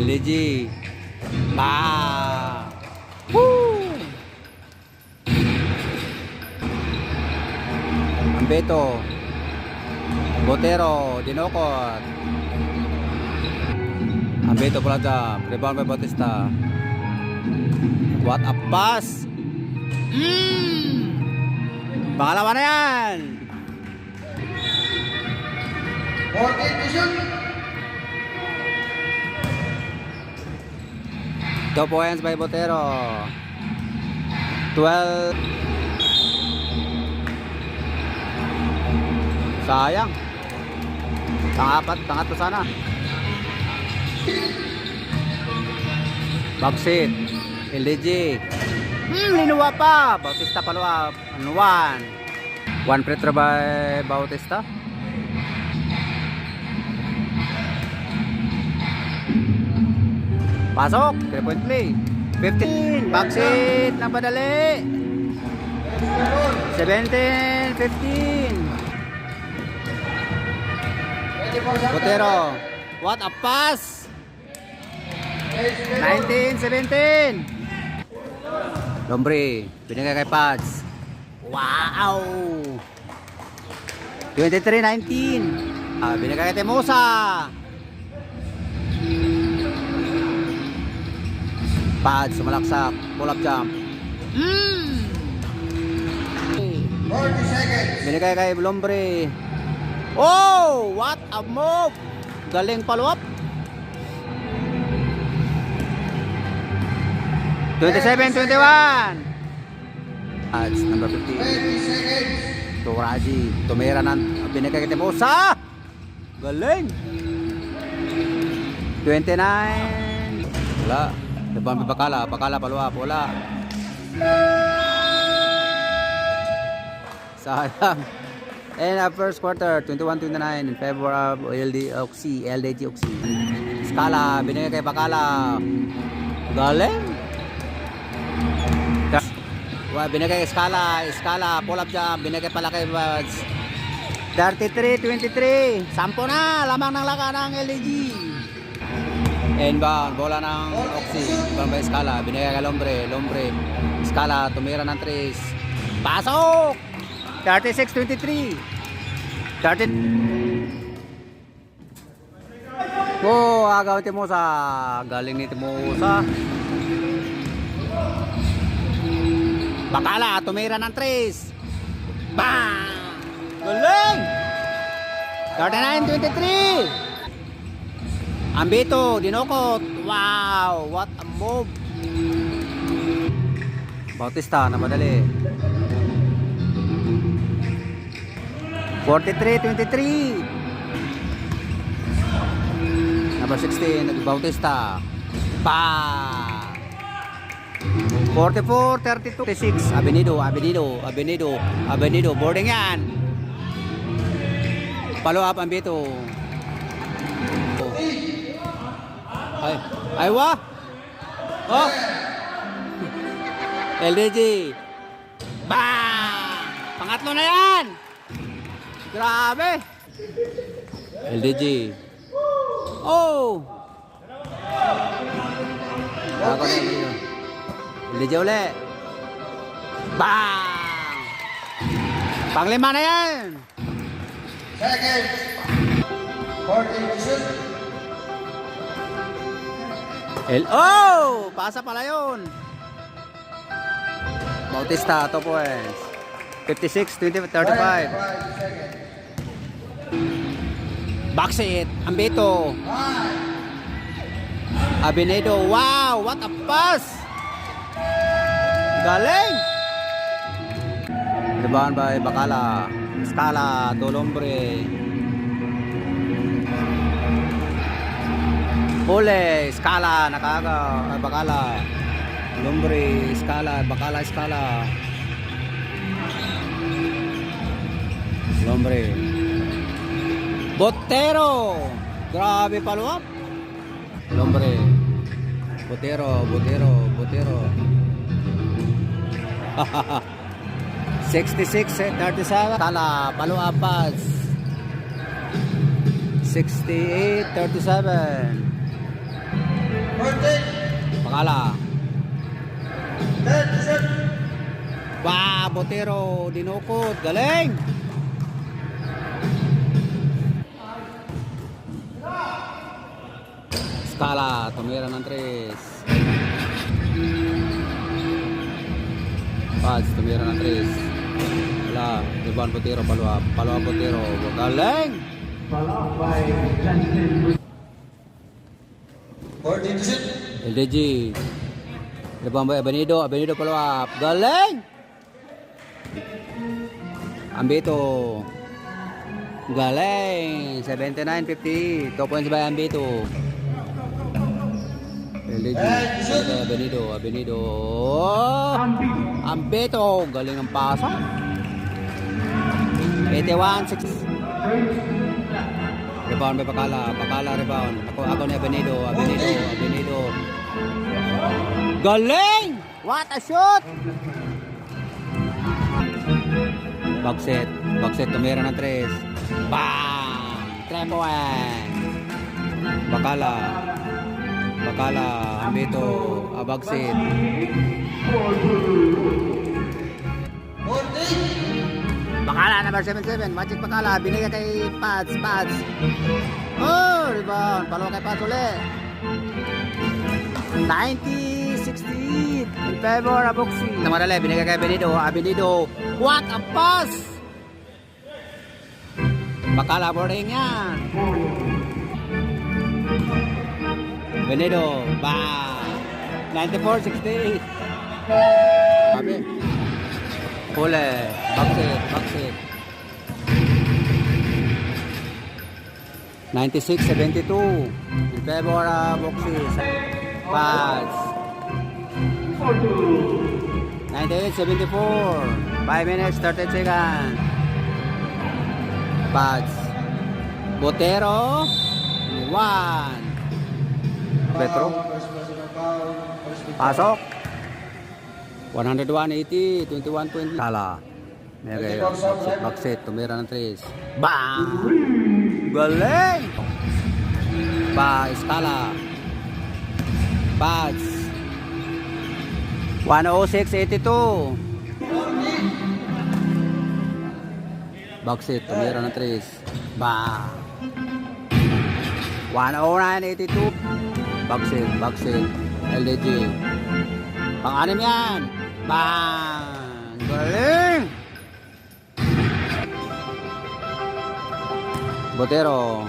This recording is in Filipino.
LDG. Woo! Ambeto. Botero, Dinocot. Ambeto Plaza, rebound by Bautista. What a pass! Pangalawa na yan! 14 to shoot. 2 points by Botero. 12. Sayang. Pangatlo sana. Backseat. LDG. Linuwa pa. Bautista paluwa. 1 free throw by Bautista. Pasok. 3-point play. 15. Backseat. Napadali. 17. 15. Botero. What a pass. 19-17. Lombre. Binigay kay Pads. Wow. 23-19. Binigay kay Temosa. Pads sumalaksak. Pull up jump. 40 seconds. Binigay kay Lombre. Oh, what a move. Galing follow up. 27-21. That's number 15. 20 seconds. Turaji. Tumira ng binigay kay Temosa. Galing. 29. Wala. Depan Bakala. Bakala follow up. Wala. Sayang. And first quarter, 21-29 in favor of LDG Oxy. Scala, binigay kay Bakala. Galing. Binigay kay Scala, pull up jump, binigay pala kay Buds. 33-23. 10 na, lamang ng laka ng LDG. Inbound, bola ng Oxy. Inbound by Scala, binigay kay Lombre. Scala, tumira ng 3. Pasok! 36-23. 13. Oh, agaw Temosa. Galing ni Temosa. Bakala, tumira ng 3. Bang! Galing! 39-23. Ambito, Dinocot. Wow, what a move. Bautista, namadali. 43-23. Number 16, Bautista. 44-32. 6. Abenido. Boarding yan. Follow up Ambito. Aywa. Oh. LDG. Bang! Pangatlo na yan. Grabe. LDG. Oh. Ako na yun. LDG ulit. Bang! Panglima na yan. Seconds. 14 to shoot. Oh! Pasa pala yun. Bautista, 2 points. 56-35. Backseat, Ambito. Abenedo, wow, what a pass! Galing! Rebound by Bakala. Scala, Lombre. Huli, Scala, nakaga, Bakala. Lombre, Scala, Bakala, Scala. Lombre. Botero. Grabe follow up. Lombre. Botero. 66-37. Tala, follow up pass. 68-37. 14. Pakala. 10 to shoot. Botero, dinukot. Galing! Scala, tumira ng 3. Pads, tumira ng 3. Wala, Ivan Botero, Palua. Palua Botero. Galing! 14 to shoot. LDG. Depan boy Abenido, Abenido Palua. Galing! Ambito. Galing! 79-50. 2 points by Ambito. LDG. Abenido. Ambito. Galing ang pasa. 81-6. Rebound by Pakala rebound. Ako ni Abenido. Galing! What a shot! Bagset, tumira ng 3. Bang! 3 point. Pakala, Ambito, Bagset. 14. Pakala, number 77. Magic Pakala, binigay kay Pads. Oh, rebound. Palo kay Pads ulit. 90-60 in favor of Boxing. Namarale, binigay kay Abenido. What a pass! Pakala boarding yan. Abenido, 94-68. Sabi. Kule, Bagset. 96-72 in favor of Boxing. Pads. 98-74. 5 minutes, 30 seconds. Pads. Botero. 1. Petro. Pasok. 101-80. 21 point. Kala. Bagset. Tumira ng 3. Bang! Galing! Scala. Pads. 106-82. Bagset, tumira ng 3. Bang! 109-82. Bagset. LDG. Pang-anim yan. Bang! Galing! Botero.